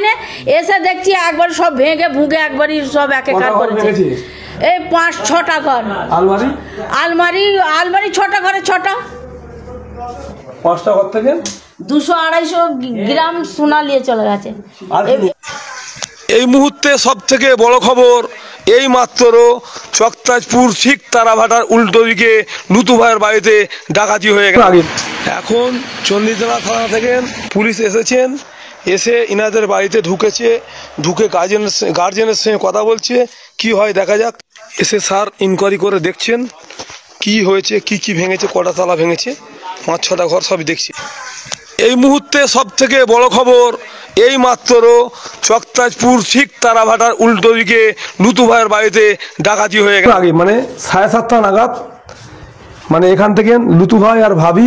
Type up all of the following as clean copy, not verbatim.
হয়নি, এসে দেখছি একবার সব ভেঙে ভুঙে একবারই সব একাকার করেছে। এই 5-6টা ঘর। আলমারি আলমারি আলমারি 6টা ঘরে 6টা। 5টা ঘর থেকে 200-250 গ্রাম সোনা নিয়ে চলে গেছে। এই মুহূর্তে সব থেকে বড় খবর, এই মাত্র চকতাজপুর ঠিক তারাভাটার উল্টো দিকে লুতু ভাইয়ের বাড়িতে ডাকাতি হয়ে গেছে। এখন চণ্ডীতলা থানা থেকে পুলিশ এসেছেন, এসে ইনাদের বাড়িতে ঢুকেছে, ঢুকে গার্জেনের সঙ্গে কথা বলছে। কি হয় দেখা যাক। এসে স্যার ইনকোয়ারি করে দেখছেন কি হয়েছে, কি কি ভেঙেছে, কটা তালা ভেঙেছে, 5-6টা ঘর সবই দেখছি। এই মুহূর্তে সব থেকে বড় খবর, এই মাত্র চকতাজপুর ঠিক তারাভাটার উল্টো দিকে লুতু ভাইয়ের বাড়িতে ডাকাতি হয়ে গেছে। আগে মানে 7:30 নাগাদ মানে এখান থেকে লুতু ভাই আর ভাবি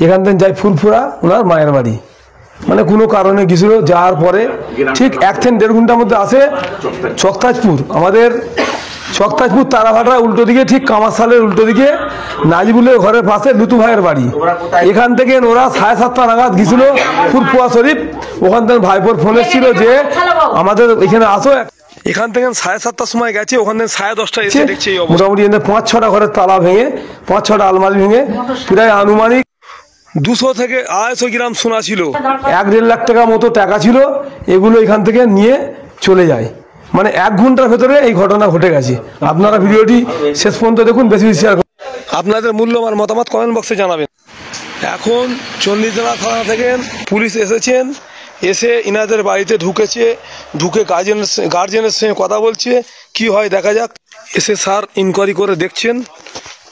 এখান থেকে যায় ফুরফুরা ওনার মায়ের বাড়ি, মানে কোনো কারণে গেছিল। যাওয়ার পরে ঠিক 1-1.5 ঘন্টার মধ্যে আসে চকতাজপুর, আমাদের চকতাজপুর তারাভাটা উল্টো দিকে ঠিক কামারশালের উল্টো দিকে নাজিবুলের ঘরের পাশে লুতু ভাইয়ের বাড়ি। এখান থেকে ওরা 7:30 নাগাদ গেছিল ফুরফুরা শরীফ। ওখান থেকে ভাইপোর ফোন এসেছিল যে আমাদের এখানে আসো। এখান থেকে 7:30টার সময় গেছে, ওখান থেকে 10:30টা এসে দেখছি মোটামুটি 5-6টা ঘরের তালা ভেঙে, 5-6টা আলমারি ভেঙে প্রায় আনুমানিক 200 থেকে 250 গ্রাম সোনা ছিল। 1-1.5 লাখ টাকা মতো টাকা ছিল। এগুলো এখান থেকে নিয়ে চলে যায়, মানে 1 ঘন্টার ভেতরে এই ঘটনা ঘটে গেছে। আপনারা ভিডিওটি শেষ পর্যন্ত দেখুন, বেশি বেশি শেয়ার করুন। আপনাদের মূল্যবান মতামত কমেন্ট বক্সে জানাবেন। এখন চণ্ডীতলা থানা থেকে পুলিশ এসেছেন, এসে ইনাদের বাড়িতে ঢুকেছে, ঢুকে গার্জেনের সঙ্গে কথা বলছে। কি হয় দেখা যাক। এসে স্যার ইনকোয়ারি করে দেখছেন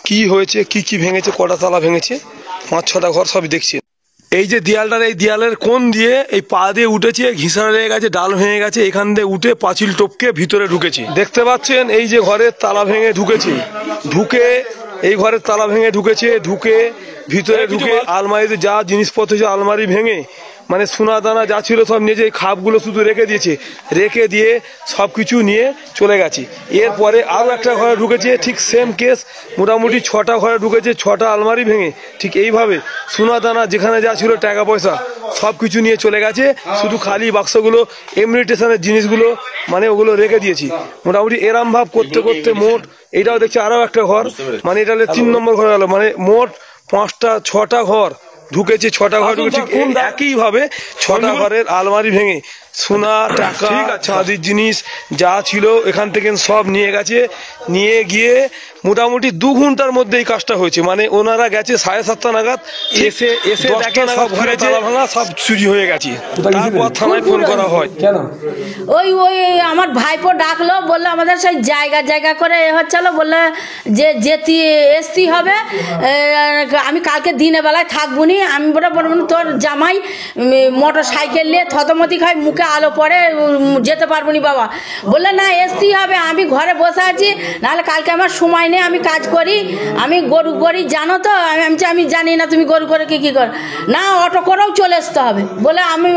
কি হয়েছে, কি কি ভেঙেছে, কটা তালা ভেঙেছে, 5-6টা ঘর সবই দেখছি। এই যে দেয়ালটার, এই দেয়ালের কোণ দিয়ে এই পা দিয়ে উঠেছে, ঘিসা লেগে গেছে, ডাল ভেঙে গেছে, এখান দিয়ে উঠে পাঁচিল টপকে ভিতরে ঢুকেছে। দেখতে পাচ্ছেন এই যে ঘরের তালা ভেঙে ঢুকেছে, ঢুকে এই ঘরের তালা ভেঙে ঢুকেছে, ঢুকে ভিতরে ঢুকে আলমারিতে যা জিনিসপত্র ছিল আলমারি ভেঙে মানে সোনা দানা যা ছিল সব নিয়ে, যে খাপগুলো শুধু রেখে দিয়েছে, রেখে দিয়ে সব কিছু নিয়ে চলে গেছে। এরপরে আরও একটা ঘরে ঢুকেছে, ঠিক সেম কেস, মোটামুটি 6টা ঘরে ঢুকেছে, 6টা আলমারি ভেঙে ঠিক এইভাবে সোনা দানা যেখানে যা ছিল টাকা পয়সা সব কিছু নিয়ে চলে গেছে। শুধু খালি বাক্সগুলো ইমিটেশনের জিনিসগুলো মানে ওগুলো রেখে দিয়েছি। মোটামুটি এরম ভাব করতে করতে মোট এইটাও দেখছি আরও একটা ঘর, মানে এটা হলে 3 নম্বর ঘর গেল, মানে মোট 5-6টা ঘর ঢুকেছে, 6টা ঘর ঢুকেছে একই ভাবে। 6টা ঘরের আলমারি ভেঙে সোনা টাকা চাঁদির জিনিস যা ছিল এখান থেকে সব নিয়ে গেছে। নিয়ে গিয়ে মোটামুটি 2 ঘন্টার মধ্যে এই কাজটা হয়েছে। মানে ওনারা গেছে 7:30 নাগাদ, এসে 10টা নাগাদ ঘরে তালা ভাঙা সব চুরি হয়ে গেছে। তারপর থানায় ফোন করা হয়। কেন ওই আমার ভাইপো ডাকলো, বললো আমাদের সেই জায়গা করে হচ্ছিল, বললে যে আসতে হবে, আমি কালকে দিনের বেলায় থাকবো নি। আমি বলবো তোর জামাই মোটর সাইকেল নিয়ে থতমতি খাই, মুখে আলো পড়ে, যেতে পারবো নি বাবা। বললে না আসতেই হবে, আমি ঘরে বসে আছি, নাহলে কালকে আমার সময় নেই, আমি কাজ করি, আমি গরু করি জানো তো। আমি জানি না তুমি গরু করে কি কর, না অটো করেও চলে আসতে হবে বলে আমি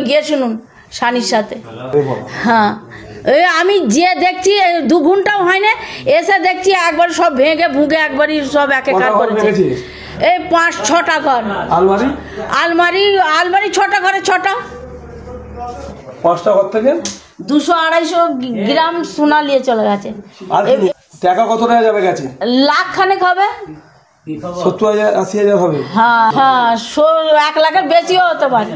গিয়ে শুনুন সানির সাথে। হ্যাঁ আমি যে দেখছি 2 ঘন্টাও হয়নি, এসে দেখছি একবার সব ভেঙে ভুঙে একবারই সব একাকার করেছে। এই 5-6টা ঘর। আলমারি আলমারি 6টা ঘরে 6টা। 5টা ঘর থেকে 200-250 গ্রাম সোনা নিয়ে চলে গেছে। টাকা কত টাকা যাবে গেছে? লাখ খানেক হবে, 70,000-80,000 হবে। হ্যাঁ 1 লাখের বেশিও হতে পারে।